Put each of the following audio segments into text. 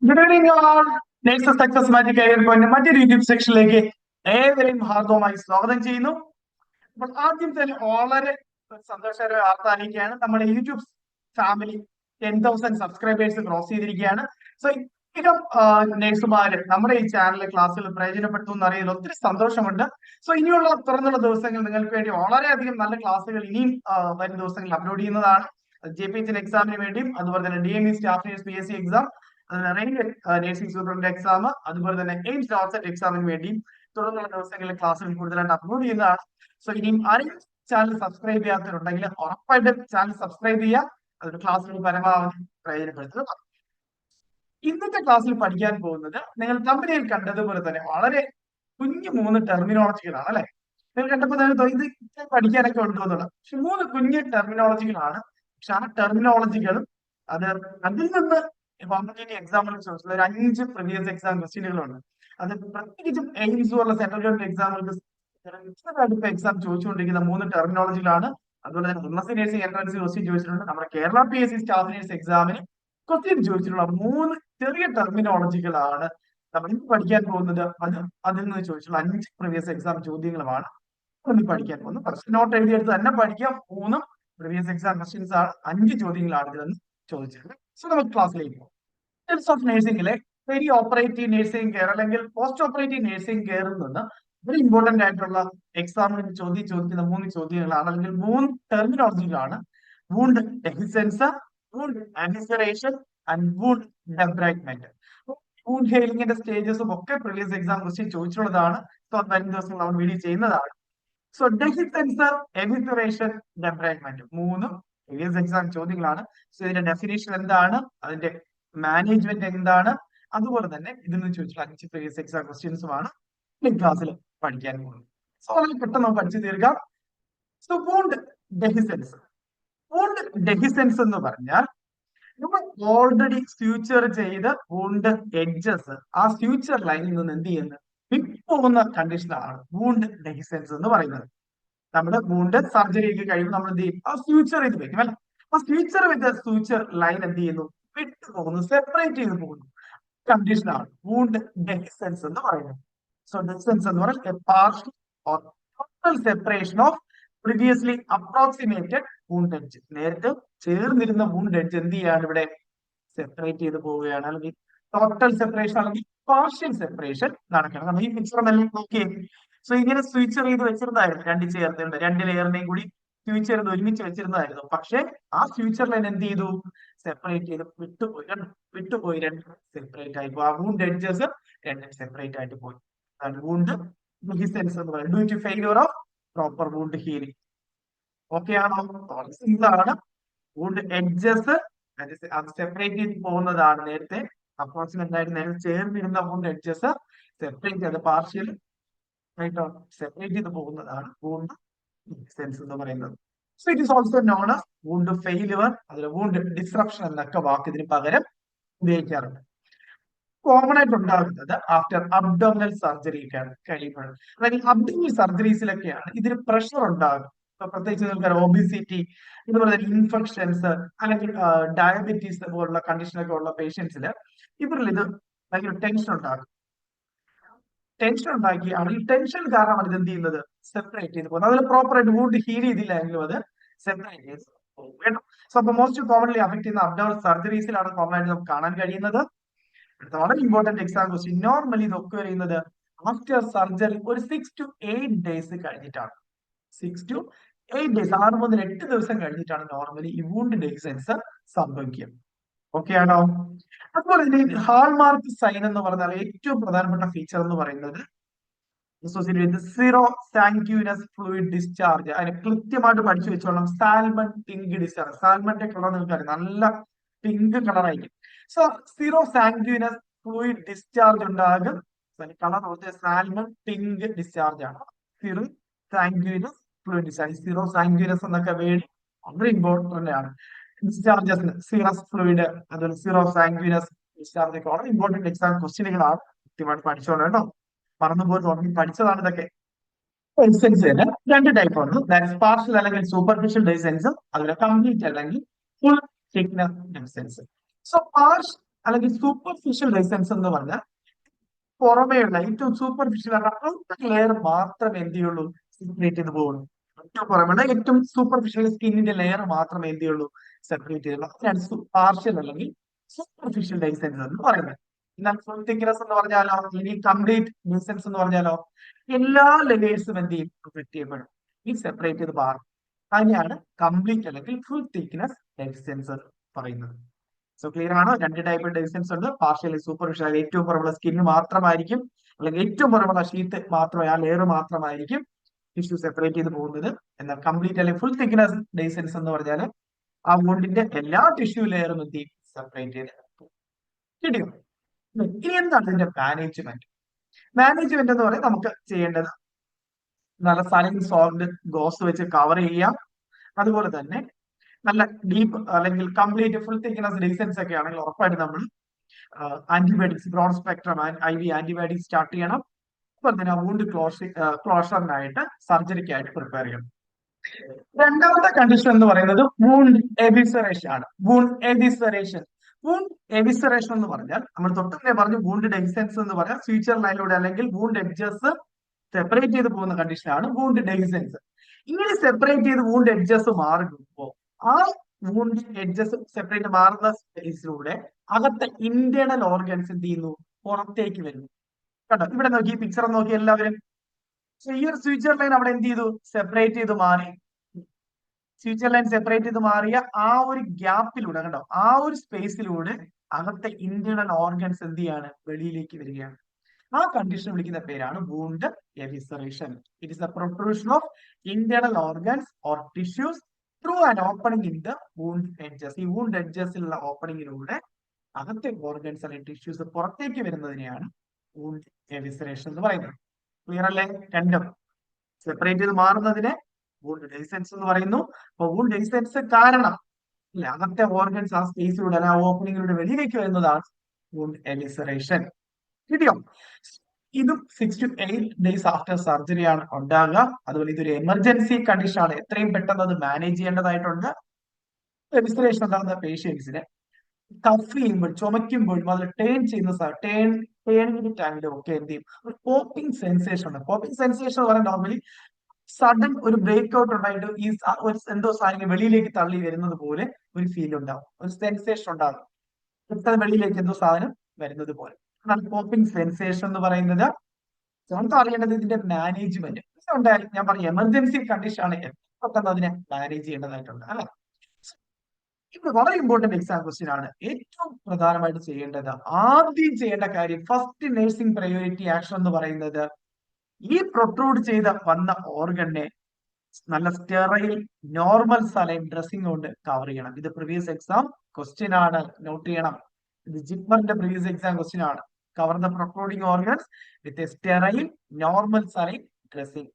Good evening all. Nurse success magic career point മറ്റൊരു YouTube സെക്ഷനിലേക്ക് ഏവരെയും ഹാർദവമായി സ്വാഗതം ചെയ്യുന്നു. അപ്പോൾ ആദ്യം തന്നെ വളരെ സന്തോഷകരമായ വാർത്ത അറിയിക്കുകയാണ്. നമ്മുടെ യൂട്യൂബ് ഫാമിലി 10,000 സബ്സ്ക്രൈബേഴ്സ് ക്രോസ് ചെയ്തിരിക്കുകയാണ്. സോ ഇകം നേഴ്സുമാര് നമ്മുടെ ഈ ചാനലിലെ ക്ലാസ്സുകൾ പ്രയോജനപ്പെട്ടു എന്ന് അറിയാൻ ഒത്തിരി സന്തോഷമുണ്ട്. സോ ഇനിയുള്ള തുറന്നുള്ള ദിവസങ്ങൾ നിങ്ങൾക്ക് വേണ്ടി വളരെയധികം നല്ല ക്ലാസ്സുകൾ ഇനിയും വരും ദിവസങ്ങളിൽ അപ്ലോഡ് ചെയ്യുന്നതാണ്. JPH എക്സാമിന് വേണ്ടിയും അതുപോലെ തന്നെ DME staff nurse PSC exam, railway nursing superintendent exam, അതുപോലെ തന്നെ എയിംസ് നോട്ട്സെറ്റ് എക്സാമിന് വേണ്ടിയും തുടർന്നുള്ള ദിവസങ്ങളിൽ ക്ലാസ്സുകൾ കൂടുതലായിട്ട് അപ്ലോഡ് ചെയ്യുന്നതാണ്. സോ ഇനിയും ആരും ചാനൽ സബ്സ്ക്രൈബ് ചെയ്യാത്തവരുണ്ടെങ്കിൽ ഉറപ്പായിട്ടും ചാനൽ സബ്സ്ക്രൈബ് ചെയ്യുക. അതിന്റെ ക്ലാസ്സുകൾ പരമാവധി പ്രയോജനപ്പെടുത്തുക. ഇന്നത്തെ ക്ലാസ്സിൽ പഠിക്കാൻ പോകുന്നത് നിങ്ങൾ കമ്പനിയിൽ കണ്ടതുപോലെ തന്നെ വളരെ കുഞ്ഞു 3 ടെർമിനോളജികളാണ് അല്ലെ. നിങ്ങൾ കണ്ടപ്പോൾ ഇത് പഠിക്കാനൊക്കെ ഉണ്ടോ എന്നുള്ളത്. പക്ഷെ 3 കുഞ്ഞു ടെർമിനോളജികളാണ്. പക്ഷെ ആ ടെർമിനോളജികളും അതിൽ നിന്ന് കോമ്പറ്റേറ്റീവ് എക്സാമിനെ ചോദിച്ചുള്ള ഒരു 5 പ്രീവിയസ് എക്സാം ക്വസ്റ്റ്യനുകളുണ്ട്. അത് പ്രത്യേകിച്ചും എയിംസ് പോലുള്ള സെൻട്രൽ ഗവൺമെന്റ് എക്സാമുകൾക്ക് എക്സാം ചോദിച്ചുകൊണ്ടിരിക്കുന്ന 3 ടെർമിനോളജികളാണ്. അതുപോലെ തന്നെ MSc നേഴ്സിംഗ് എൻട്രൻസ് ക്വസ്റ്റ്യൻ ചോദിച്ചിട്ടുണ്ട്. നമ്മുടെ കേരള PSC സ്റ്റാഫ് നേഴ്സ് എക്സാമിന് ക്വസ്റ്റ്യൻ ചോദിച്ചിട്ടുള്ള 3 ചെറിയ ടെർമിനോളജികളാണ് നമ്മൾ ഇന്ന് പഠിക്കാൻ പോകുന്നത്. അതിൽ നിന്ന് ചോദിച്ചിട്ടുള്ള 5 പ്രീവിയസ് എക്സാം ചോദ്യങ്ങളുമാണ് ഒന്ന് പഠിക്കാൻ പോകുന്നത്. ഫസ്റ്റ് നോട്ട് എഴുതിയെടുത്ത് തന്നെ പഠിക്കാം. 3 പ്രീവിയസ് എക്സാം ക്വസ്റ്റ്യൻസ് ആണ്, 5 ചോദ്യങ്ങളാണ് ഇതിൽ ചോദിച്ചിട്ടുള്ളത്. സോ നമുക്ക് ക്ലാസ്സിലേക്ക് പോകും. ഡീറ്റെയിൽസ് ഓഫ് നഴ്സിംഗിലെ പെരി ഓപ്പറേറ്റീവ് നഴ്സിംഗ് കെയർ അല്ലെങ്കിൽ പോസ്റ്റ് ഓപ്പറേറ്റീവ് നഴ്സിംഗ് കെയറിൽ നിന്ന് വെരി ഇമ്പോർട്ടന്റ് ആയിട്ടുള്ള എക്സാമിന് ചോദിക്കുന്ന 3 ചോദ്യങ്ങളാണ്, അല്ലെങ്കിൽ 3 ടെർമിനോളജികളാണ്. Wound dehiscence, wound evisceration and wound debridement. Wound ഹെയിലിംഗിന്റെ സ്റ്റേജസും ഒക്കെ പ്രീവിയസ് എക്സാം ക്വസ്റ്റ്യൻ ചോദിച്ചിട്ടുള്ളതാണ്. സോ വരും ദിവസങ്ങൾ നമ്മൾ വീഡിയോ ചെയ്യുന്നതാണ്. So dehiscence, evisceration, debridement 3 previous exam ചോദ്യങ്ങളാണ്. സോ ഇതിന്റെ ഡെഫിനേഷൻ എന്താണ്, അതിന്റെ മാനേജ്മെന്റ് എന്താണ്, അതുപോലെ തന്നെ ഇതിൽ നിന്ന് ചോദിച്ചിട്ടുള്ള 5 പ്രീവിയസ് എക്സാം ക്വസ്റ്റ്യൻസുമാണ് ഈ ക്ലാസ്സിൽ പഠിക്കാൻ പോകുന്നത്. സോ വളരെ പെട്ടെന്ന് പഠിച്ചു തീർക്കാം. So wound dehiscence. Wound dehiscence എന്ന് പറഞ്ഞാൽ നമ്മൾ ഓൾറെഡി ഫ്യൂച്ചർ ചെയ്ത് വൂണ്ട് എഡ്ജസ് ആ ഫ്യൂച്ചർ ലൈനിൽ നിന്ന് എന്ത് ചെയ്യുന്നത് വിട്ടുപോകുന്ന കണ്ടീഷനാണ് വൂണ്ട് ഡെഹിസൻസ് എന്ന് പറയുന്നത്. നമ്മുടെ വൂണ്ട് സർജറിയൊക്കെ കഴിയുമ്പോൾ നമ്മൾ എന്ത് ചെയ്യും, ആ ഫ്യൂച്ചർ ചെയ്ത് വെക്കും അല്ലെ. ആ ഫ്യൂച്ചർ വിത്ത് ഫ്യൂച്ചർ ലൈൻ എന്ത് ചെയ്യുന്നു, വിട്ടു പോകുന്നു, സെപ്പറേറ്റ് ചെയ്ത് പോകുന്നു. കണ്ടീഷനാണ് വൂണ്ട് ഡെഹിസൻസ് എന്ന് പറയുന്നത്. സോ ഡെഹിസൻസ് എന്ന് പറഞ്ഞാൽ partial or total separation of previously approximated wound edge. നേരത്തെ ചേർന്നിരുന്ന വൂണ്ട് എഡ്ജ് എന്ത് ചെയ്യാണ്, ഇവിടെ സെപ്പറേറ്റ് ചെയ്ത് പോവുകയാണ്. അല്ലെങ്കിൽ ടോട്ടൽ സെപ്പറേഷൻ അല്ലെങ്കിൽ പാർഷ്യൽ സെപ്പറേഷൻ നടക്കണം. നമ്മൾ ഈ പിക്ചർ എല്ലാം നോക്കിയേ. സോ ഇങ്ങനെ ഫ്യൂച്ചർ ചെയ്ത് വെച്ചിരുന്നതായിരുന്നു, 2 ചേർത്തുണ്ട്, 2 ലെയറിനെയും കൂടി ഫ്യൂച്ചർ ചെയ്ത് ഒരുമിച്ച് വെച്ചിരുന്നതായിരുന്നു. പക്ഷെ ആ ഫ്യൂച്ചർ ലൈൻ എന്ത് ചെയ്തു, സെപ്പറേറ്റ് ചെയ്ത് വിട്ടുപോയി 2 സെപ്പറേറ്റ് ആയി പോയി. ആ വൂണ്ട് എഡ്ജസ് 2 സെപ്പറേറ്റ് ആയിട്ട് പോയി. വൂണ്ട് ഡെഹിസൻസ് എന്ന് പറയുന്നത് due to failure of proper wound healing. Okay ആണോ? സിമ്പിളാണ്. വൂണ്ട് എഡ്ജസ് അത് സെപ്പറേറ്റ് ചെയ്ത് പോകുന്നതാണ്. നേരത്തെ അപ്രോക്സിമേറ്റ് ആയിട്ട് നേരത്തെ ചേർന്നിരുന്ന വൂണ്ട് എഡ്ജസ് സെപ്പറേറ്റ് ചെയ്ത് പാർഷ്യൽ ആയിട്ടോ സെപ്പറേറ്റ് ചെയ്ത് പോകുന്നതാണ് വൂണ്ട് ഡെഹിസൻസ് എന്ന് പറയുന്നത്. So it is also known as wound failure, അതിൽ വൂണ്ട് ഡിസ്റപ്ഷൻ എന്നൊക്കെ വാക്ക് ഇതിന് പകരം ഉപയോഗിക്കാറുണ്ട്. കോമൺ ആയിട്ട് ഉണ്ടാകുന്നത് ആഫ്റ്റർ അബ്ഡോമിനൽ സർജറി കഴിയുമ്പോൾ, അല്ലെങ്കിൽ അബ്ഡോമിനൽ സർജറീസിലൊക്കെയാണ് ഇതിന് പ്രഷർ ഉണ്ടാകും. പ്രത്യേകിച്ച് നിങ്ങൾക്ക് ഒബിസിറ്റി, ഇതുപോലെ തന്നെ ഇൻഫെക്ഷൻസ് അല്ലെങ്കിൽ ഡയബറ്റീസ് പോലുള്ള കണ്ടീഷനൊക്കെ ഉള്ള പേഷ്യൻസിൽ ഇവരിൽ ഇത് ഭയങ്കര ടെൻഷൻ ഉണ്ടാകും. ടെൻഷൻ ഉണ്ടാക്കിയാണ് ഈ ടെൻഷൻ കാരണമാണ് ഇത് എന്ത് ചെയ്യുന്നത്, സെപ്പറേറ്റ് ചെയ്ത് പോകുന്നത്. അതിൽ പ്രോപ്പർ ആയിട്ട് വൂണ്ട് ഹീൽ ചെയ്തില്ലെങ്കിലും അത് സെപ്പറേറ്റ് ചെയ്ത് പോകും കേട്ടോ. സോ അപ്പൊ മോസ്റ്റ് കോമൺലി അഫക്ട് ചെയ്യുന്ന അബ്ഡോമിനൽ സർജറീസിലാണ് കോമൺ ആയിട്ട് നമുക്ക് കാണാൻ കഴിയുന്നത്. വളരെ ഇമ്പോർട്ടന്റ് എക്സാം ക്വസ്റ്റ്യൻ. നോർമലി ഇതൊക്കെ വരുന്നത് ആഫ്റ്റർ സർജറി ഒരു 6 to 8 days കഴിഞ്ഞിട്ടാണ്. 6 to 8 days, 6 മുതൽ 8 ദിവസം കഴിഞ്ഞിട്ടാണ് നോർമലി ഈ വൂണ്ട് ഡെഹിസൻസ് സംഭവിക്കുക. ഓക്കെ ആണോ? അതുപോലെ തന്നെ ഹാൾമാർക്ക് സൈൻ എന്ന് പറഞ്ഞാൽ ഏറ്റവും പ്രധാനപ്പെട്ട ഫീച്ചർ എന്ന് പറയുന്നത് സീറോ സാങ്ക്യൂനസ് ഫ്ലൂയിഡ് ഡിസ്ചാർജ്. അതിനെ കൃത്യമായിട്ട് പഠിച്ചു വെച്ചോളാം. Salmon pink discharge. സാൽമന്റെ കളർ നിങ്ങൾക്ക് നല്ല പിങ്ക് കളർ ആയിരിക്കും. So serosanguineous fluid discharge ഉണ്ടാകും. കളർ സാൽമൺ പിങ്ക് ഡിസ്ചാർജ് ആണ്. Serosanguineous fluid discharge. Serosanguineous എന്നൊക്കെ വേണ്ടി വളരെ ഇമ്പോർട്ടന്റ് ആണ്. ഡിസ്ചാർജസ്, സീറസ് ഫ്ലൂയിഡ്, അതുപോലെ സീറോ സാങ്ക്യൂനസ് ഡിസ്ചാർജ് ഒക്കെ വളരെ ഇമ്പോർട്ടന്റ് എക്സാം ക്വസ്റ്റ്യനുകളാണ്. കൃത്യമായിട്ട് പഠിച്ചോളൂ കേട്ടോ. മറന്നുപോയി ഓർമ്മ പഠിച്ചതാണ് ഇതൊക്കെ. ഡെഹിസൻസിന് 2 ടൈപ്പ് ഉണ്ട്. പാർഷ്യൽ അല്ലെങ്കിൽ സൂപ്പർഫിഷ്യൽ ഡെഹിസൻസ്, അതുപോലെ കംപ്ലീറ്റ് അല്ലെങ്കിൽ ഫുൾ തിക്നെസ് ഡെഹിസൻസ്. സോ അല്ലെങ്കിൽ സൂപ്പർഫിഷ്യൽ ലൈസൻസ് എന്ന് പറഞ്ഞാൽ പുറമേയുള്ള ഏറ്റവും സൂപ്പർഫിഷ്യൽ ഔട്ടർ ലെയർ മാത്രമേ എന്ത് ചെയ്യുള്ളൂ സെപ്പറേറ്റ് ചെയ്ത് പോകുള്ളൂ. ഏറ്റവും പുറമേയുള്ള ഏറ്റവും സൂപ്പർഫിഷ്യൽ സ്കിന്നിന്റെ ലെയർ മാത്രമേ എന്ത് ചെയ്യുള്ളൂ സെപ്പറേറ്റ് ചെയ്യുള്ളൂ. അതിനാണ് പാർഷ്യൽ അല്ലെങ്കിൽ സൂപ്പർഫിഷ്യൽ ലൈസൻസ് എന്ന് പറയുന്നത്. എന്നാൽ ഫുൾ തിക്നെസ് എന്ന് പറഞ്ഞാലോ അല്ലെങ്കിൽ കംപ്ലീറ്റ് ലൈസൻസ് എന്ന് പറഞ്ഞാലോ എല്ലാ ലെയേഴ്സും എന്ത് ചെയ്യും പ്രൊട്ടക്ട് ചെയ്യപ്പെടും, ഈ സെപ്പറേറ്റ് ചെയ്ത് മാറും. അതിനെയാണ് കംപ്ലീറ്റ് അല്ലെങ്കിൽ ഫുൾ തിക്നെസ് ലൈസൻസ് പറയുന്നത്. സോ ക്ലിയർ ആണോ? രണ്ട് ടൈപ്പ് ലൈസൻസ് ഉണ്ട്. പാർഷ്യലി സൂപ്പർഫിഷ്യൽ ഏറ്റവും പുറമുള്ള സ്കിന്ന് മാത്രമായിരിക്കും, അല്ലെങ്കിൽ ഏറ്റവും പുറമുള്ള ഷീറ്റ് മാത്രമേ ആ ലെയർ മാത്രമായിരിക്കും ടിഷ്യൂ സെപ്പറേറ്റ് ചെയ്ത് പോകുന്നത്. എന്നാൽ കംപ്ലീറ്റ് അല്ലെങ്കിൽ ഫുൾ തിക്നെസ് ലൈസൻസ് എന്ന് പറഞ്ഞാൽ ആ വൂണ്ടിന്റെ എല്ലാ ടിഷ്യൂ ലെയറും എന്ത് ചെയ്യും സെപ്പറേറ്റ് ചെയ്ത് കിട്ടിയോ? ഇനി എന്താണ് ഇതിന്റെ മാനേജ്മെന്റ്? മാനേജ്മെന്റ് എന്ന് പറയുന്നത് നമുക്ക് ചെയ്യേണ്ടത് നല്ല സലൈൻ സോൾഡ് ഗോസ് വെച്ച് കവർ ചെയ്യാം. അതുപോലെ തന്നെ നല്ല ഡീപ്പ് അല്ലെങ്കിൽ കംപ്ലീറ്റ് ഫുൾ തിക്നെസ് ലൈസൻസ് ഒക്കെ ആണെങ്കിൽ ഉറപ്പായിട്ട് നമ്മൾ antibiotics broad spectrum IV antibiotics start ചെയ്യണം. അതുപോലെ തന്നെ വൂണ്ട് ക്ലോഷറിനായിട്ട് സർജറിക്കായിട്ട് പ്രിപ്പയർ ചെയ്യണം. രണ്ടാമത്തെ കണ്ടീഷൻ എന്ന് പറയുന്നത് വൂണ്ട് എവിസറേഷൻ ആണ്. വൂണ്ട് എവിസറേഷൻ എന്ന് പറഞ്ഞാൽ നമ്മൾ തൊട്ടേ പറഞ്ഞു വൂണ്ട് ഡെഹിസൻസ് എന്ന് പറഞ്ഞാൽ ഫ്യൂച്ചർ ലൈനിലൂടെ അല്ലെങ്കിൽ വൂണ്ട് എഡ്ജസ് സെപ്പറേറ്റ് ചെയ്ത് പോകുന്ന കണ്ടീഷനാണ് വൂണ്ട് ഡെഹിസൻസ്. ഇങ്ങനെ സെപ്പറേറ്റ് ചെയ്ത് വൂണ്ട് എഡ്ജസ് മാറുമ്പോൾ ആ വൂണ്ട് എഡ്ജസ് സെപ്പറേറ്റ് മാറുന്ന സ്പേസിലൂടെ അകത്തെ ഇന്റേണൽ ഓർഗൻസ് എന്ത് ചെയ്യുന്നു പുറത്തേക്ക് വരുന്നു. കണ്ടോ ഇവിടെ നോക്കി ഈ പിക്ചർ നോക്കി എല്ലാവരും. ഈ ഒരു ഫ്യൂച്ചർ ലൈൻ അവിടെ എന്ത് ചെയ്തു സെപ്പറേറ്റ് ചെയ്ത് മാറി. ഫ്യൂച്ചർ ലൈൻ സെപ്പറേറ്റ് ചെയ്ത് മാറിയ ആ ഒരു ഗ്യാപ്പിലൂടെ കണ്ടോ ആ ഒരു സ്പേസിലൂടെ അകത്തെ ഇന്റേണൽ ഓർഗൻസ് എന്ത് ചെയ്യാണ് വെളിയിലേക്ക് വരികയാണ്. ആ കണ്ടീഷൻ വിളിക്കുന്ന പേരാണ് wound evisceration. It is the protrusion of internal organs or tissues through an opening in the wound edges. ഈ വൂണ്ട് എഡ്ജസിലുള്ള ഓപ്പണിങ്ങിലൂടെ അകത്തെ ഓർഗൻസ് അല്ലെങ്കിൽ ടിഷ്യൂസ് പുറത്തേക്ക് വരുന്നതിനെയാണ് വൂണ്ട് എവിസറേഷൻ എന്ന് പറയുന്നത്. ക്ലിയർ അല്ലേ? രണ്ടും സെപ്പറേറ്റ് ചെയ്ത് മാറുന്നതിനെ വൂണ്ട് ഡെഹിസൻസ് എന്ന് പറയുന്നു. അപ്പൊ വൂണ്ട് ഡെഹിസൻസ് കാരണം അല്ലെ അകത്തെ ഓർഗൻസ് ആ സ്പേസിലൂടെ ആ ഓപ്പണിങ്ങിലൂടെ വെളിയിലേക്ക് വരുന്നതാണ് വൂണ്ട് എവിസറേഷൻ. കിട്ടിയോ? ഇതും 6 to 8 ഡേയ്സ് ആഫ്റ്റർ സർജറി ആണ് ഉണ്ടാകുക. അതുപോലെ ഇതൊരു എമർജൻസി കണ്ടീഷൻ ആണ്. എത്രയും പെട്ടെന്ന് അത് മാനേജ് ചെയ്യേണ്ടതായിട്ടുണ്ട്. എവിസറേഷൻ ഉണ്ടാകുന്ന പേഷ്യൻസിനെ കഫ് ചെയ്യുമ്പോൾ ചുമയ്ക്കുമ്പോഴും അതിൽ ടേൺ ചെയ്യുന്ന ടേണിംഗ് ടൈമിലും ഒക്കെ എന്ത് ചെയ്യും ഒരു പോപ്പിംഗ് സെൻസേഷൻ ഉണ്ട്. പോപ്പിംഗ് സെൻസേഷൻ എന്ന് പറയുന്നത് നോർമലി സഡൻ ഒരു ബ്രേക്ക് ഔട്ട് ഉണ്ടായിട്ട് ഈ ഒരു എന്തോ സാധനം വെളിയിലേക്ക് തള്ളി വരുന്നത് പോലെ ഒരു ഫീൽ ഉണ്ടാവും, ഒരു സെൻസേഷൻ ഉണ്ടാകും. പെട്ടെന്ന് വെളിയിലേക്ക് എന്തോ സാധനം വരുന്നത് പോലെ പോപ്പിംഗ് സെൻസേഷൻ എന്ന് പറയുന്നത്. നമുക്ക് അറിയേണ്ടത് ഇതിന്റെ മാനേജ്മെന്റ് ഉണ്ടായാലും ഞാൻ പറഞ്ഞ എമർജൻസി കണ്ടീഷൻ ആണ് പെട്ടെന്ന് അതിനെ മാനേജ് ചെയ്യേണ്ടതായിട്ടുണ്ട് അല്ലെ. ഇത് വളരെ ഇമ്പോർട്ടന്റ് എക്സാം ക്വസ്റ്റ്യൻ ആണ്. ഏറ്റവും പ്രധാനമായിട്ട് ചെയ്യേണ്ടത് ആദ്യം ചെയ്യേണ്ട കാര്യം ഫസ്റ്റ് നഴ്സിംഗ് പ്രയോറിറ്റി ആക്ഷൻ എന്ന് പറയുന്നത് ഈ പ്രൊട്രൂഡ് ചെയ്ത വന്ന ഓർഗനെ നല്ല സ്റ്റെറൈൽ നോർമൽ സലൈൻ ഡ്രസ്സിംഗ് കൊണ്ട് കവർ ചെയ്യണം. ഇത് പ്രീവിയസ് എക്സാം ക്വസ്റ്റ്യൻ ആണ്, നോട്ട് ചെയ്യണം. ഇത് ജിപ്മറിന്റെ പ്രീവിയസ് എക്സാം ക്വസ്റ്റ്യൻ ആണ്. Cover the protruding organs with a sterile normal saline dressing.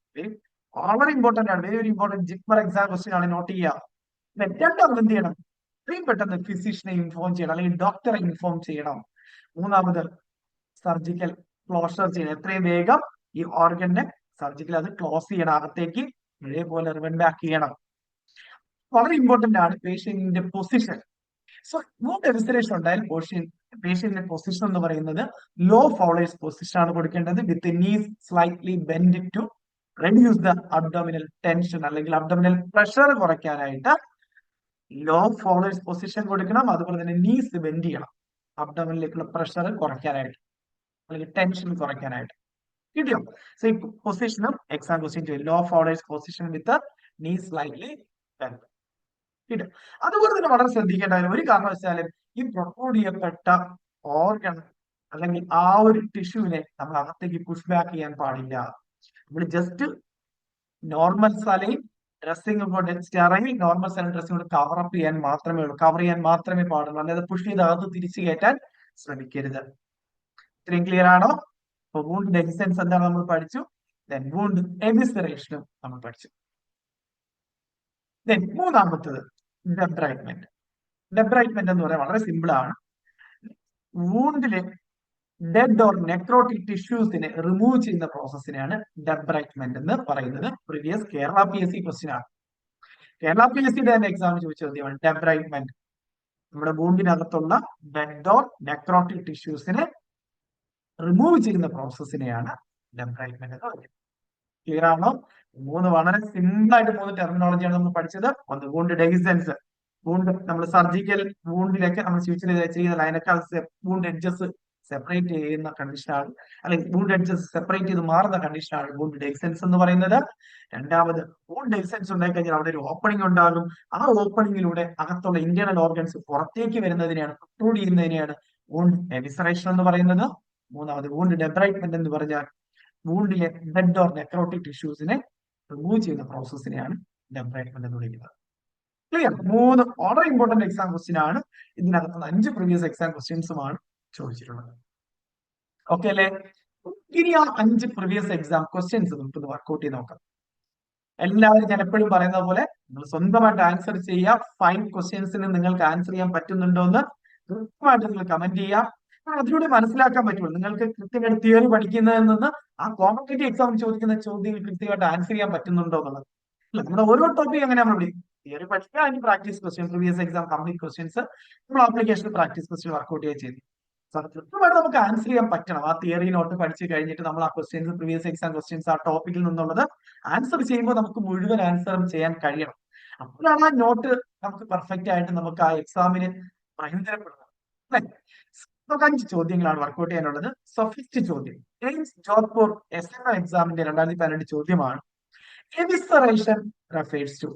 വളരെ ഇമ്പോർട്ടന്റ് ആണ്, very important JIPMER exam question ആണ്, നോട്ട് ചെയ്യുക. രണ്ടാമത് എന്ത് ചെയ്യണം? എത്രയും പെട്ടെന്ന് ഫിസിഷ്യനെ ഇൻഫോം ചെയ്യണം അല്ലെങ്കിൽ ഡോക്ടറെ ഇൻഫോം ചെയ്യണം. മൂന്നാമത് സർജിക്കൽ ക്ലോഷർ ചെയ്യണം. എത്രയും വേഗം ഈ ഓർഗനെ സർജിക്കൽ അത് ക്ലോസ് ചെയ്യണം, അകത്തേക്ക് ഇതേപോലെ റിവൺ ബാക്ക് ചെയ്യണം. വളരെ ഇമ്പോർട്ടന്റ് ആണ് പേഷ്യന്റിന്റെ പൊസിഷൻ. സോ വൂണ്ട് എവിസറേഷൻ ഉണ്ടായാൽ പേഷ്യന്റിന്റെ പൊസിഷൻ എന്ന് പറയുന്നത് ലോ ഫോളേഴ്സ് പൊസിഷൻ ആണ് കൊടുക്കേണ്ടത് with knees slightly bend to reduce the abdominal tension അല്ലെങ്കിൽ അബ്ഡോമിനൽ പ്രഷർ കുറയ്ക്കാനായിട്ട് ലോ ഫോളേഴ്സ് പൊസിഷൻ കൊടുക്കണം. അതുപോലെ തന്നെ നീസ് ബെൻഡ് ചെയ്യണം അബ്ഡോമിനിലേക്കുള്ള പ്രഷർ കുറയ്ക്കാനായിട്ട് അല്ലെങ്കിൽ ടെൻഷൻ കുറയ്ക്കാനായിട്ട്. കിട്ടിയോ? സോ ഈ പൊസിഷനും എക്സാം ക്വസ്റ്റ്യൻ ചെയ്യും. Low Fowler's position with knees slightly bend. കിട്ടും. അതുപോലെ തന്നെ വളരെ ശ്രദ്ധിക്കേണ്ട ഒരു കാരണവശാലും ഈ പ്രൊട്രൂഡ് ചെയ്യപ്പെട്ട ഓർഗൻ അല്ലെങ്കിൽ ആ ഒരു ടിഷ്യൂവിനെ നമ്മൾ അകത്തേക്ക് പുഷ് ബാക്ക് ചെയ്യാൻ പാടില്ല. നമ്മൾ ജസ്റ്റ് നോർമൽ സലൈൻ ഡ്രസ്സിംഗ് കൊണ്ട് സ്റ്റെറൈൽ നോർമൽ സലൈൻ ഡ്രസ്സിംഗ് കൊണ്ട് കവർ അപ്പ് ചെയ്യാൻ മാത്രമേ ഉള്ളൂ, കവർ ചെയ്യാൻ മാത്രമേ പാടുള്ളൂ. അല്ലാതെ പുഷ് ചെയ്ത് അകത്ത് തിരിച്ചു കയറ്റാൻ ശ്രമിക്കരുത്. ഇത്രയും ക്ലിയർ ആണോ? അപ്പൊ വൂണ്ട് ഡെഹിസൻസ് എന്താണ് നമ്മൾ പഠിച്ചു. ദെൻ വൂണ്ട് എവിസറേഷനും നമ്മൾ പഠിച്ചു. ദെൻ മൂന്നാമത്തത് ഡെബ്രൈറ്റ്മെന്റ്. ഡെബ്രൈറ്റ്മെന്റ് എന്ന് പറയാൻ വളരെ സിമ്പിൾ ആണ്. വൂണ്ടിലെ ഡെഡ് ഓർ നെക്രോട്ടിക് ടിഷ്യൂസിനെ റിമൂവ് ചെയ്യുന്ന പ്രോസസ്സിനെയാണ് ഡെബ്രൈറ്റ്മെന്റ് എന്ന് പറയുന്നത്. പ്രീവിയസ് കേരള PSC ക്വസ്റ്റ്യൻ ആണ്. കേരള PSC തന്നെ എക്സാം ചോദിച്ച ചോദ്യമാണ് ഡെബ്രൈറ്റ്മെന്റ്. നമ്മുടെ വൂണ്ടിനകത്തുള്ള ഡെഡ് ഓർ നെക്രോട്ടിക് ടിഷ്യൂസിനെ റിമൂവ് ചെയ്യുന്ന പ്രോസസ്സിനെയാണ് ഡെബ്രൈറ്റ്മെന്റ് എന്ന് പറയുന്നത്. ക്ലിയർ ആണോ? മൂന്ന് വളരെ സിമ്പിൾ ആയിട്ട് മൂന്ന് ടെർമിനോളജിയാണ് നമ്മൾ പഠിച്ചത്. ഒന്ന് വൂണ്ട് ഡെഹിസൻസ്, വൂണ്ട് നമ്മൾ സർജിക്കൽ വൂണ്ടിലൊക്കെ നമ്മൾ ഫ്യൂച്ചറിൽ ചെയ്യുന്ന ലൈനൊക്കെ വൂണ്ട് എഡ്ജസ് സെപ്പറേറ്റ് ചെയ്യുന്ന കണ്ടീഷനാണ്, അല്ലെങ്കിൽ വൂണ്ട് എഡ്ജസ് സെപ്പറേറ്റ് ചെയ്ത് മാറുന്ന കണ്ടീഷനാണ് വൂണ്ട് ഡെഹിസൻസ് എന്ന് പറയുന്നത്. രണ്ടാമത് വൂണ്ട് ഡെഹിസൻസ് ഉണ്ടായി കഴിഞ്ഞാൽ അവിടെ ഒരു ഓപ്പണിംഗ് ഉണ്ടാകും. ആ ഓപ്പണിംഗിലൂടെ അകത്തുള്ള ഇന്റേണൽ ഓർഗൻസ് പുറത്തേക്ക് വരുന്നതിനെയാണ്, പ്രൊട്രൂഡ് ചെയ്യുന്നതിനെയാണ് വൂണ്ട് എവിസറേഷൻ എന്ന് പറയുന്നത്. മൂന്നാമത് വൂണ്ട് ഡെബ്രൈറ്റ്മെന്റ് എന്ന് പറഞ്ഞാൽ വൂണ്ടിലെ ഡെഡ് ഓർ നെക്രോട്ടിക് ടിഷ്യൂസിനെ റിമൂവ് ചെയ്യുന്ന പ്രോസസ്സിനെയാണ് ഡെബ്രൈറ്റ്മെന്റ് എന്ന് വിളിക്കുന്നത്. ക്ലിയർ? മൂന്ന് വളരെ ഇമ്പോർട്ടന്റ് എക്സാം ക്വസ്റ്റ്യൻ ആണ്. ഇതിനകത്ത് 5 പ്രീവിയസ് എക്സാം ക്വസ്റ്റ്യൻസുമാണ് ചോദിച്ചിട്ടുള്ളത്. ഓക്കെ അല്ലേ? ഇനി ആ 5 പ്രീവിയസ് എക്സാം ക്വസ്റ്റ്യൻസ് നമുക്ക് വർക്ക്ഔട്ട് ചെയ്ത് നോക്കാം. എല്ലാവരും ഞാൻ എപ്പോഴും പറയുന്ന പോലെ നിങ്ങൾ സ്വന്തമായിട്ട് ആൻസർ ചെയ്യുക. 5 ക്വസ്റ്റ്യൻസിന് നിങ്ങൾക്ക് ആൻസർ ചെയ്യാൻ പറ്റുന്നുണ്ടോ എന്ന് കൃത്യമായിട്ട് നിങ്ങൾ കമന്റ് ചെയ്യാം. അതിലൂടെ മനസ്സിലാക്കാൻ പറ്റുള്ളൂ നിങ്ങൾക്ക് കൃത്യമായിട്ട് തിയറി പഠിക്കുന്നതിൽ നിന്ന് ആ കോമ്പറ്റേറ്റീവ് എക്സാമിൽ ചോദിക്കുന്ന ചോദ്യങ്ങൾ കൃത്യമായിട്ട് ആൻസർ ചെയ്യാൻ പറ്റുന്നുണ്ടോ എന്നുള്ളത്. അല്ല, നമ്മുടെ ഓരോ ടോപ്പിക് എങ്ങനെ നമ്മൾ തിയറി പഠിക്കുക, അതിന് practice question, previous exam complete questions നമ്മൾ ആപ്ലിക്കേഷനിൽ പ്രാക്ടീസ് ക്വസ്റ്റ്യൻ വർക്ക്ഔട്ട് ചെയ്യുക ചെയ്തു. കൃത്യമായിട്ട് നമുക്ക് ആൻസർ ചെയ്യാൻ പറ്റണം. ആ തിയറി നോട്ട് പഠിച്ചു കഴിഞ്ഞിട്ട് നമ്മൾ ആ ക്വസ്റ്റ്യൻസ്, പ്രീവിയസ് എക്സാം ക്വസ്റ്റ്യൻസ് ആ ടോപ്പിക്കിൽ നിന്നുള്ളത് ആൻസർ ചെയ്യുമ്പോൾ നമുക്ക് മുഴുവൻ ആൻസറും ചെയ്യാൻ കഴിയണം. അപ്പോഴാണ് ആ നോട്ട് നമുക്ക് പെർഫെക്റ്റ് ആയിട്ട് നമുക്ക് ആ എക്സാമിന് പ്രയോജനപ്പെടുന്നത്. അല്ലെ? നമുക്ക് 5 ചോദ്യങ്ങളാണ് വർക്ക്ഔട്ട് ചെയ്യാനുള്ളത്. സോ ഫസ്റ്റ് ചോദ്യം എയിംസ് ജോധ്പൂർ SNO എക്സാമിന്റെ 2018 ചോദ്യമാണ്. Evisceration refers to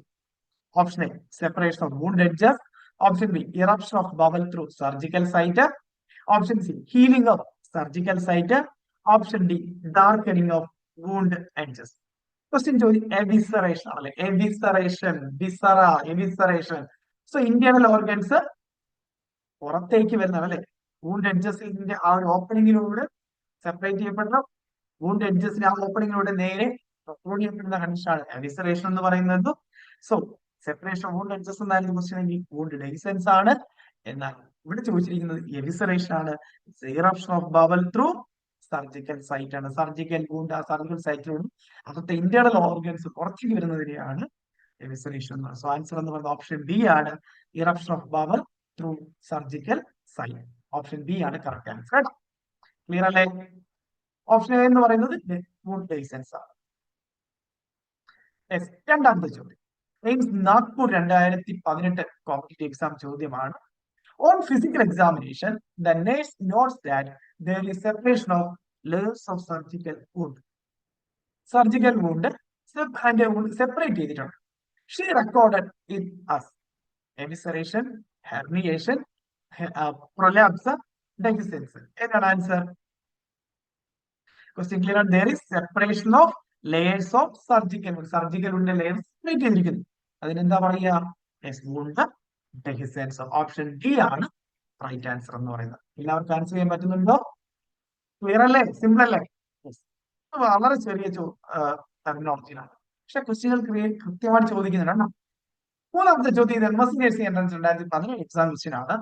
option A separation of wound edges, option B eruption of bowel through surgical site, option C healing of surgical site, option D darkening of wound edges. Question ചോദ്യം evisceration ആണല്ലേ. Evisceration, viscera, evisceration. So internal organs പുറത്തേക്ക് വരുന്നതാണ് അല്ലെ. Wound എഡ്ജസിന്റെ ആ ഒരു ഓപ്പണിങ്ങിലൂടെ separate ചെയ്യപ്പെട്ട wound എഡ്ജസിന്റെ ആ ഓപ്പണിങ്ങിലൂടെ നേരെ പ്രൊട്രൂഡ് ചെയ്യപ്പെടുന്ന കണ്ടീഷനാണ് എവിസറേഷൻ എന്ന് പറയുന്നത്. സോ സെപ്പറേഷൻ വൂണ്ട് എഡ്ജസ് എന്നായിരുന്നു ക്വസ്റ്റ്യൻ എങ്കിൽ വൂണ്ട് ഡെഹിസൻസ് ആണ്. എന്നാൽ ഇവിടെ ചോദിച്ചിരിക്കുന്നത് എവിസറേഷൻ ആണ്. Eruption of bowel through surgical site ആണ്. സർജിക്കൽ വൂണ്ട്, ആ സർജിക്കൽ സൈറ്റിലൂടെ അകത്തെ ഇന്റേണൽ ഓർഗൻസ് പുറത്തേക്ക് വരുന്നതിനെയാണ് എവിസറേഷൻ. സോ ആൻസർ എന്ന് പറയുന്നത് ഓപ്ഷൻ ബി ആണ്. Eruption of bowel through surgical site. Option B ആണ് കറക്റ്റ് ആൻസർ. ക്ലിയർ അല്ലേ? ഓപ്ഷൻ എ എന്ന് പറയുന്നത് വൂണ്ട് ഡെഹിസൻസ് ആണ്. രണ്ടാമത്തെ ചോദ്യം എയിംസ് നാഗ്പൂർ 2018 കോമ്പറ്റേറ്റീവ് എക്സാം ചോദ്യമാണ്. On physical examination the nurse notes that there is separation of layers of surgical wound. Surgical wound separate ചെയ്തിട്ടുണ്ട്. She recorded in as evisceration, herniation, prolapse, dehiscence. ഏതാണ് answer? Question clear ആണ്. there is separation of layers of surgical wound. Surgical വൂണ്ടിന്റെ layer separate ചെയ്തിരിക്കുന്നു. അതിനെന്താ പറയുക? Wound dehiscence. Option D ആണ് right answer എന്ന് പറയുന്നത്. എല്ലാവർക്കും ആൻസർ ചെയ്യാൻ പറ്റുന്നുണ്ടോ? ക്ലിയർ അല്ലേ? സിമ്പിൾ അല്ലേ? വളരെ ചെറിയ ടെർമിനോളജിയാണ്, പക്ഷെ ക്വസ്റ്റ്യനുകൾ കൃത്യമായിട്ട് ചോദിക്കുന്നുണ്ട്. മൂന്നാമത്തെ ചോദ്യം ഇത് MSc nursing entrance 2017 exam question ആണ്.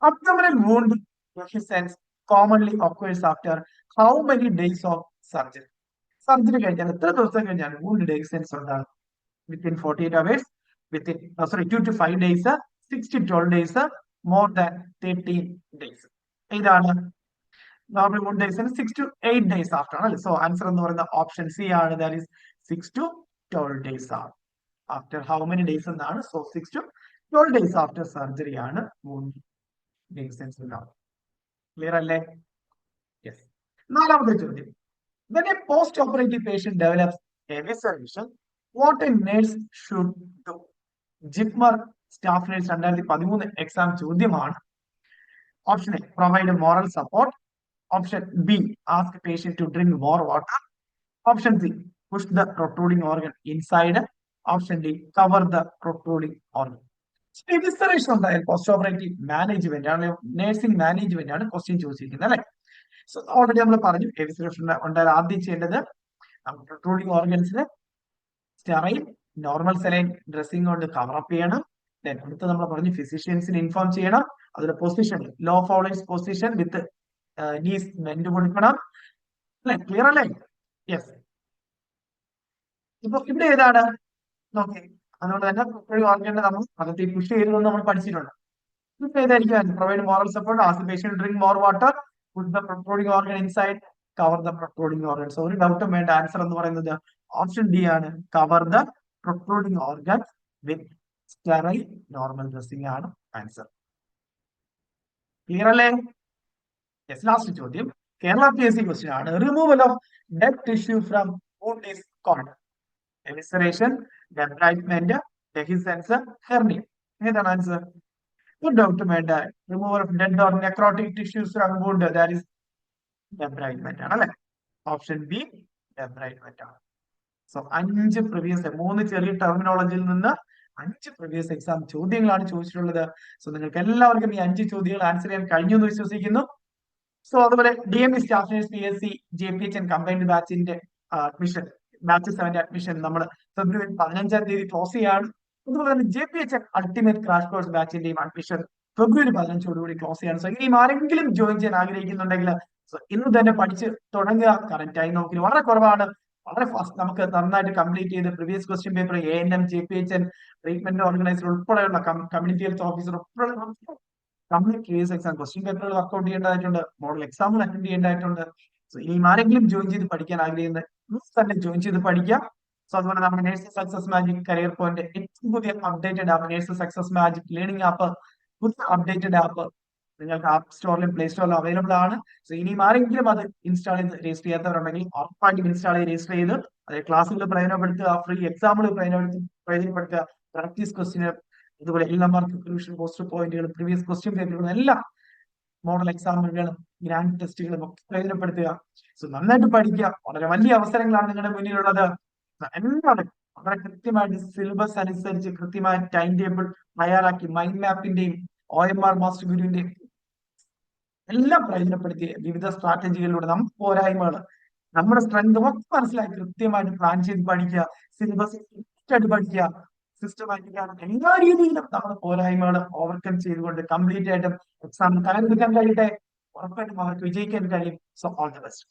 Abdominal wound dehiscence commonly occurs after how many days of surgery? Surgery കഴിഞ്ഞാൽ എത്ര ദിവസം കഴിഞ്ഞാൽ wound dehiscence ഉണ്ടാകും? Within 48 hours, within 2 to 5 days, 6 to 12 days, more than 13 days. ഇതാണ് normal wound dehiscence. 6 to 8 days after ആണ്. So answer എന്ന് പറയുന്നത് option C ആണ്. ദാറ്റ് ഈസ് 6 to 12 days ആണ്. ആഫ്റ്റർ ഹൗ മെനി ഡേയ്സ് എന്നാണ്. So 6 to 12 days after surgery ആണ് wound dehiscence ഉണ്ടാവും. Clear അല്ലേ? യെസ്. നാലാമത്തെ ചോദ്യം when a post operative patient develops evisceration, what a nurse should do? JIPMER staff nurse 2013 exam ചോദ്യമാണ്. Option A provide moral support, option B ask patient to drink more water, option C push the protruding organ inside, option D cover the protruding organ. Evisceration ഉണ്ടായാൽ post operative management ആണ്, nursing management ആണ് question ചോദിച്ചിരിക്കുന്നത് അല്ലെ. So already നമ്മൾ പറഞ്ഞു എവിസറേഷൻ ഉണ്ടായാൽ ആദ്യം ചെയ്യേണ്ടത് പ്രൊട്രൂഡിംഗ് ഓർഗൻസിന് സ്റ്റെറൈൽ നോർമൽ സെലൈൻ ഡ്രസ്സിംഗ് കൊണ്ട് കവറപ്പ് ചെയ്യണം. അടുത്ത് നമ്മൾ പറഞ്ഞു ഫിസിഷ്യൻസിന് ഇൻഫോം ചെയ്യണം. അതിന്റെ position low Fowler's position with knees bend കൊടുക്കണം അല്ലെ. ക്ലിയർ അല്ലേ? യെസ്. ഇപ്പൊ ഇവിടെ ഏതാണ് നോക്കി, അതുകൊണ്ട് തന്നെ പ്രൊട്രൂഡിംഗ് ഓർഗൻ നമ്മൾ അകത്തേക്ക് പുഷ് ചെയ്തതെന്ന് നമ്മൾ പഠിച്ചിട്ടുണ്ട്. ഏതായിരിക്കും? Provide moral support, ask patient drink more water, put the protruding organ inside, cover the protruding organ. So ഒരു ഡൗട്ടും വേണ്ട, ആൻസർ എന്ന് പറയുന്നത് ഓപ്ഷൻ ഡി ആണ്. Cover the protruding organ with sterile normal dressing ആണ് ആൻസർ. ക്ലിയർ അല്ലേ? Yes. Last ചോദ്യം Kerala PSC question ആണ്. Removal of dead tissue from wound is called evisceration, debridement, dehiscence, hernia. ഏതാണ് ആൻസർ? ഒരു ഡൗട്ടും വേണ്ട, removal of dead or necrotic tissues from wound, that is debridement ആണ് അല്ലെ? ഓപ്ഷൻ ബി debridement ആണ്. So 5 previous 3 ചെറിയ ടെർമിനോളജിയിൽ നിന്ന് 5 പ്രീവിയസ് എക്സാം ചോദ്യങ്ങളാണ് ചോദിച്ചിട്ടുള്ളത്. സോ നിങ്ങൾക്ക് എല്ലാവർക്കും ഈ 5 ചോദ്യങ്ങൾ ആൻസർ ചെയ്യാൻ കഴിഞ്ഞു എന്ന് വിശ്വസിക്കുന്നു. സോ അതുപോലെ DME staff nurse PSC JPHN combined ബാച്ചിന്റെ അഡ്മിഷൻ, ബാച്ച് 7 അഡ്മിഷൻ നമ്മൾ ഫെബ്രുവരി 15-ാം തീയതി ക്ലോസ് ചെയ്യാണ്. അതുപോലെ തന്നെ JPHN അൾട്ടിമേറ്റ് ക്രാഷ് കോഴ്സ് ബാച്ചിന്റെയും അഡ്മിഷൻ ഫെബ്രുവരി 15 ക്ലോസ് ചെയ്യാണ്. സോ ഇനിയും ആരെങ്കിലും ജോയിൻ ചെയ്യാൻ ആഗ്രഹിക്കുന്നുണ്ടെങ്കിൽ സോ ഇന്ന് തന്നെ പഠിച്ച് തുടങ്ങുക. കറന്റ് ടൈം നമുക്ക് വളരെ കുറവാണ്. വളരെ ഫാസ്റ്റ് നമുക്ക് നന്നായിട്ട് കംപ്ലീറ്റ് ചെയ്ത് previous question paper ANM JPHN treatment organiser ഉൾപ്പെടെയുള്ള കമ്മ്യൂണിറ്റി ഹെൽത്ത് ഓഫീസർ ഉൾപ്പെടെ കംപ്ലീറ്റ് കേസ് എക്സാം ക്വസ്റ്റ്യൻ പേപ്പറുകൾ വർക്ക്ഔട്ട് ചെയ്യേണ്ടതായിട്ടുണ്ട്, മോഡൽ എക്സാമുകൾ അറ്റൻഡ് ചെയ്യേണ്ടതായിട്ടുണ്ട്. സോ ഇനി ആരെങ്കിലും ജോയിൻ ചെയ്ത് പഠിക്കാൻ ആഗ്രഹിക്കുന്നത് തന്നെ ജോയിൻ ചെയ്ത് പഠിക്കാം. സോ അതുപോലെ നമ്മുടെ nurse success magic career point ഏറ്റവും പുതിയ updated app nurse success magic learning app, പുതിയ അപ്ഡേറ്റഡ് ആപ്പ് നിങ്ങൾക്ക് ആപ്പ് സ്റ്റോറിലും പ്ലേ സ്റ്റോറിലും അവൈലബിൾ ആണ്. സോ ഇനിയും ആരെങ്കിലും അത് ഇൻസ്റ്റാൾ ചെയ്ത് രജിസ്റ്റർ ചെയ്യാത്തവരുണ്ടെങ്കിൽ ഉറപ്പായിട്ടും ഇൻസ്റ്റാൾ ചെയ്ത് രജിസ്റ്റർ ചെയ്ത് അതായത് ക്ലാസ്സുകൾ പ്രയോജനപ്പെടുത്തുക, ഫ്രീ എക്സാമുകൾ പ്രയോജനപ്പെടുത്തുക, പ്രാക്ടീസ് ക്വസ്റ്റിന്, ഇതുപോലെ എല്ലാ മാർക്ക് ക്രൂഷ്യൽ പോസ്റ്റർ പോയിന്റുകൾ, പ്രീവിയസ് ക്വസ്റ്റ്യൻ പേപ്പറുകളും എല്ലാം മോഡൽ എക്സാമുകളും ഗ്രാൻഡ് ടെസ്റ്റുകളും ഒക്കെ പ്രയോജനപ്പെടുത്തുക. സോ നന്നായിട്ട് പഠിക്കുക. വളരെ വലിയ അവസരങ്ങളാണ് നിങ്ങളുടെ മുന്നിലുള്ളത്. എല്ലാവരും വളരെ കൃത്യമായിട്ട് സിലബസ് അനുസരിച്ച് കൃത്യമായ ടൈം ടേബിൾ തയ്യാറാക്കി മൈൻഡ് മാപ്പിന്റെയും OMR മാസ്റ്റർ ഗുരുവിന്റെയും എല്ലാം പ്രയോജനപ്പെടുത്തി വിവിധ സ്ട്രാറ്റജികളിലൂടെ നമ്മുടെ പോരായ്മകൾ, നമ്മുടെ സ്ട്രെങ്ത് ഒക്കെ മനസ്സിലാക്കി കൃത്യമായിട്ട് പ്ലാൻ ചെയ്ത് പഠിക്കുക, സിലബസ് പഠിക്കുക, സിസ്റ്റമാറ്റിക് ആണ്. എല്ലാ രീതിയിലും നമ്മുടെ പോരായ്മകൾ ഓവർകം ചെയ്തുകൊണ്ട് കംപ്ലീറ്റ് ആയിട്ടും എക്സാം തയ്യാറെടുക്കാൻ കഴിയട്ടെ. ഉറപ്പായിട്ടും അവർക്ക് വിജയിക്കാൻ കഴിയും. So all the best.